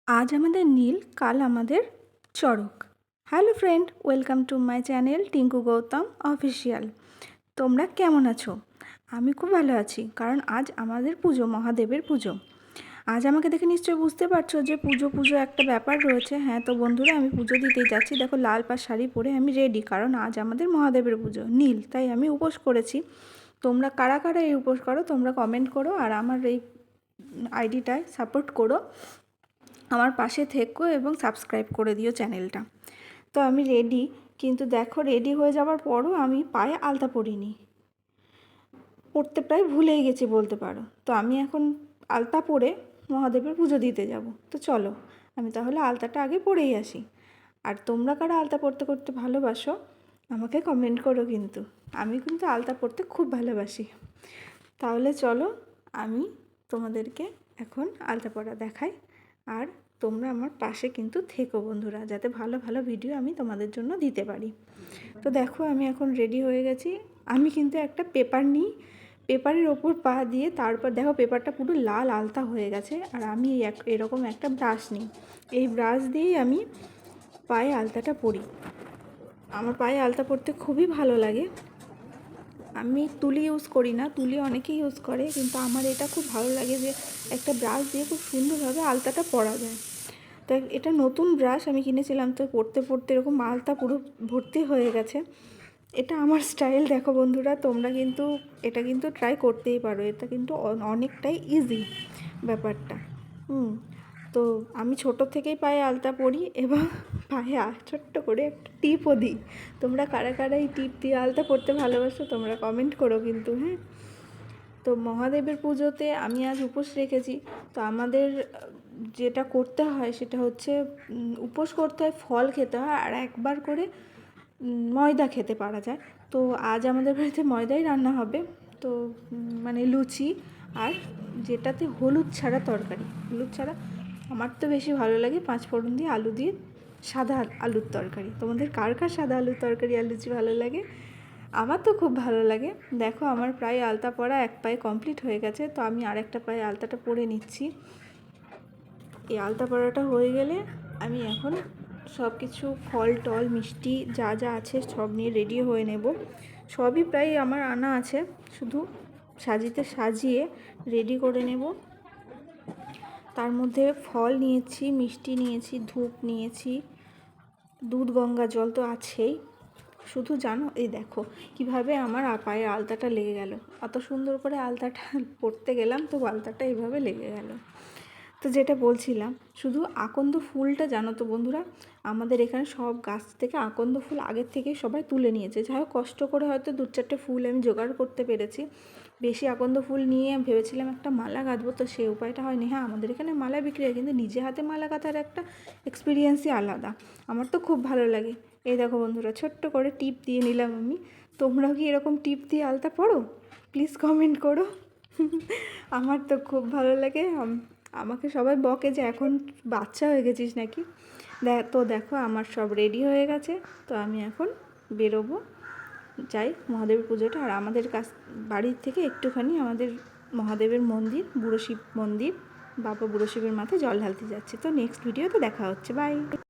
আজ আমাদের নীল, কাল আমাদের Charak. Hello friend, welcome to my channel Tinku Gautam official. তোমরা কেমন আছো? আমি খুব ভালো আছি, কারণ আজ আমাদের পুজো, মহাদেবের পুজো। আজ আমাকে দেখে নিশ্চয়ই বুঝতে পারছো যে পুজো পুজো একটা ব্যাপার রয়েছে। হ্যাঁ, তো বন্ধুরা, আমি পুজো দিতেই যাচ্ছি। দেখো, লাল পাড় শাড়ি পরে আমি রেডি, কারণ আজ আমাদের মহাদেবের পুজো নীল, তাই আমি উপোস করেছি। তোমরা কারা কারা এই উপোস করো তোমরা কমেন্ট করো, আর আমার এই আইডিটায় সাপোর্ট করো, আমার পাশে থেকো এবং সাবস্ক্রাইব করে দিও চ্যানেলটা। তো আমি রেডি, কিন্তু দেখো, রেডি হয়ে যাওয়ার পরও আমি পায়ে আলতা পরিনি, পরতে প্রায় ভুলেই গেছি বলতে পারো। তো আমি এখন আলতা পরে মহাদেবের পুজো দিতে যাব। তো চলো, আমি তাহলে আলতাটা আগে পরেই আসি। আর তোমরা কারা আলতা পরতে করতে ভালোবাসো আমাকে কমেন্ট করো, কিন্তু আমি কিন্তু আলতা পরতে খুব ভালোবাসি। তাহলে চলো, আমি তোমাদেরকে এখন আলতা পরা দেখাই। আর তোমরা আমার পাশে কিন্তু থেকো বন্ধুরা, যাতে ভালো ভালো ভিডিও আমি তোমাদের জন্য দিতে পারি। তো দেখো, আমি এখন রেডি হয়ে গেছি। আমি কিন্তু একটা পেপার নিই, পেপারের ওপর পা দিয়ে, তারপর দেখো পেপারটা পুরো লাল আলতা হয়ে গেছে। আর আমি এরকম একটা ব্রাশ নিই, এই ব্রাশ দিয়েই আমি পায়ে আলতাটা পরি। আমার পায়ে আলতা পরতে খুবই ভালো লাগে। আমি তুলি ইউজ করি না, তুলি অনেকেই ইউজ করে, কিন্তু আমার এটা খুব ভালো লাগে যে একটা ব্রাশ দিয়ে খুব সুন্দরভাবে আলতাটা পরা যায়। তো এটা নতুন ব্রাশ আমি কিনেছিলাম, তো পরতে পরতে এরকম আলতা পুরো ভর্তি হয়ে গেছে। এটা আমার স্টাইল। দেখো বন্ধুরা, তোমরা কিন্তু এটা কিন্তু ট্রাই করতেই পারো, এটা কিন্তু অনেকটাই ইজি ব্যাপারটা। তো আমি ছোট থেকেই পায়ে আলতা পরি, এবং পায়ে ছোট্ট করে একটা টিপও দিই। তোমরা কারা কারা এই টিপ দিয়ে আলতা পরতে ভালোবাসো তোমরা কমেন্ট করো কিন্তু, হ্যাঁ। তো মহাদেবের পুজোতে আমি আজ উপোস রেখেছি। তো আমাদের যেটা করতে হয় সেটা হচ্ছে উপোস করতে হয়, ফল খেতে হয়, আর একবার করে ময়দা খেতে পারা যায়। তো আজ আমাদের বাড়িতে ময়দাই রান্না হবে। তো মানে লুচি, আর যেটাতে হলুদ ছাড়া তরকারি, হলুদ ছাড়া আমার তো বেশি ভালো লাগে, 5 ফোড়ন দিয়ে আলু দিয়ে সাদা আলুর তরকারি। তোমাদের কার কার সাদা আলুর তরকারি আর লুচি ভালো লাগে? আমার তো খুব ভালো লাগে। দেখো, আমার প্রায় আলতা পরা এক পায়ে কমপ্লিট হয়ে গেছে, তো আমি আরেকটা পায়ে আলতাটা পরে নিচ্ছি। এই আলতা পরাটা হয়ে গেলে আমি এখন সব কিছু ফল টল মিষ্টি যা যা আছে সব নিয়ে রেডি হয়ে নেব। সবই প্রায় আমার আনা আছে, শুধু সাজিয়ে রেডি করে নেব। তার মধ্যে ফল নিয়েছি, মিষ্টি নিয়েছি, ধূপ নিয়েছি, দুধ গঙ্গা জল তো আছেই। শুধু জানো, এই দেখো কিভাবে আমার পায়ে আলতাটা লেগে গেল। অত সুন্দর করে আলতাটা পরতে গেলাম, তো আলতাটা এইভাবে লেগে গেল। তো যেটা বলছিলাম, শুধু আকন্দ ফুলটা জানো তো বন্ধুরা, আমাদের এখানে সব গাছ থেকে আকন্দ ফুল আগের থেকেই সবাই তুলে নিয়েছে। যাই হোক, কষ্ট করে হয়তো 2-4টে ফুল আমি জোগাড় করতে পেরেছি। বেশি আকন্দ ফুল নিয়ে ভেবেছিলাম একটা মালা গাঁথবো, তো সেই উপায়টা হয়নি। হ্যাঁ, আমাদের এখানে মালা বিক্রি হয়, কিন্তু নিজে হাতে মালা গাঁথার একটা এক্সপিরিয়েন্সই আলাদা। আমার তো খুব ভালো লাগে। এই দেখো বন্ধুরা, ছোট্ট করে টিপ দিয়ে নিলাম আমি। তোমরাও কি এরকম টিপ দিয়ে আলতা পরো? প্লিজ কমেন্ট করো। আমার তো খুব ভালো লাগে। আমাকে সবাই বকে যে এখন বাচ্চা হয়ে গেছিস নাকি। তো দেখো, আমার সব রেডি হয়ে গেছে। তো আমি এখন বেরোবো, যাই মহাদেবের পুজোটা। আর আমাদের বাড়ির থেকে একটুখানি আমাদের মহাদেবের মন্দির, বুড়ো শিব মন্দির, বাবা বুড়ো শিবের মাথায় জল ঢালতে যাচ্ছে। তো নেক্সট ভিডিওতে দেখা হচ্ছে, বাই।